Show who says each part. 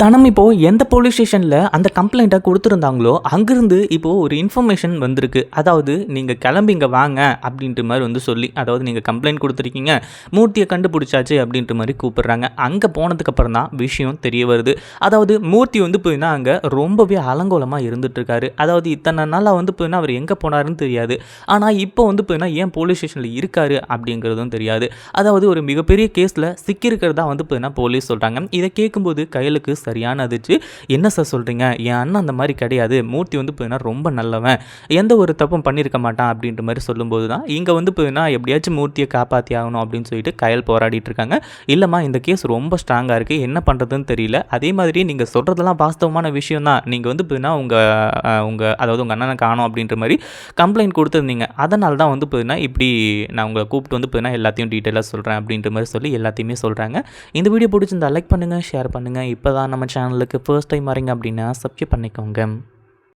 Speaker 1: தனம் இப்போது எந்த போலீஸ் ஸ்டேஷனில் அந்த கம்ப்ளைண்ட்டை கொடுத்துருந்தாங்களோ அங்கேருந்து இப்போது ஒரு இன்ஃபர்மேஷன் வந்திருக்கு. அதாவது நீங்கள் கிளம்பி இங்கே வாங்க அப்படின்ற மாதிரி வந்து சொல்லி, அதாவது நீங்கள் கம்ப்ளைண்ட் கொடுத்துருக்கீங்க, மூர்த்தியை கண்டுபிடிச்சாச்சு அப்படின்ற மாதிரி கூப்பிட்றாங்க. அங்கே போனதுக்கப்புறம் தான் விஷயம் தெரிய வருது. அதாவது மூர்த்தி வந்து போயின்னா அங்கே ரொம்பவே அலங்கோலமாக இருந்துகிட்ருக்காரு. அதாவது இத்தனை நாளாக வந்து போயின்னா அவர் எங்கே போனாருன்னு தெரியாது. ஆனால் இப்போ வந்து போயின்னா ஏன் போலீஸ் ஸ்டேஷனில் இருக்காரு அப்படிங்கிறதும் தெரியாது. அதாவது ஒரு மிகப்பெரிய கேஸில் சிக்கியிருக்கிறதா வந்து போயின்னா போலீஸ் சொல்கிறாங்க. இதை கேட்கும்போது கையலுக்கு சரியான அதிர்ச்சி. என்ன சார் சொல்கிறீங்க? என் அண்ணன் அந்த மாதிரி கிடையாது. மூர்த்தி வந்து போயின்னா ரொம்ப நல்லவன், எந்த ஒரு தப்பும் பண்ணியிருக்க மாட்டான் அப்படின்ற மாதிரி சொல்லும்போது தான் இங்கே வந்து போயின்னா எப்படியாச்சும் மூர்த்தியை காப்பாற்றி ஆகணும் அப்படின்னு சொல்லிட்டு கயல் போராடிட்டு இருக்காங்க. இல்லைம்மா, இந்த கேஸ் ரொம்ப ஸ்ட்ராங்காக இருக்குது, என்ன பண்ணுறதுன்னு தெரியல. அதே மாதிரி நீங்கள் சொல்கிறதெல்லாம் வாஸ்தவமான விஷயம் தான். நீங்கள் வந்து போயின்னா அதாவது உங்கள் அண்ணனை காணோம் அப்படின்ற மாதிரி கம்ப்ளைண்ட் கொடுத்துருந்தீங்க. அதனால தான் வந்து போயின்னா இப்படி நான் உங்களை கூப்பிட்டு வந்து போயின்னா எல்லாத்தையும் டீட்டெயிலாக சொல்கிறேன் அப்படின்ற மாதிரி சொல்லி எல்லாத்தையுமே சொல்கிறாங்க. இந்த வீடியோ பிடிச்சிருந்தா லைக் பண்ணுங்கள், ஷேர் பண்ணுங்கள். இப்போ தான் நம்ம சேனலுக்கு ஃபர்ஸ்ட் டைம் வரீங்க அப்படின்னா சப்ஸ்கிரைப் பண்ணிக்கோங்க.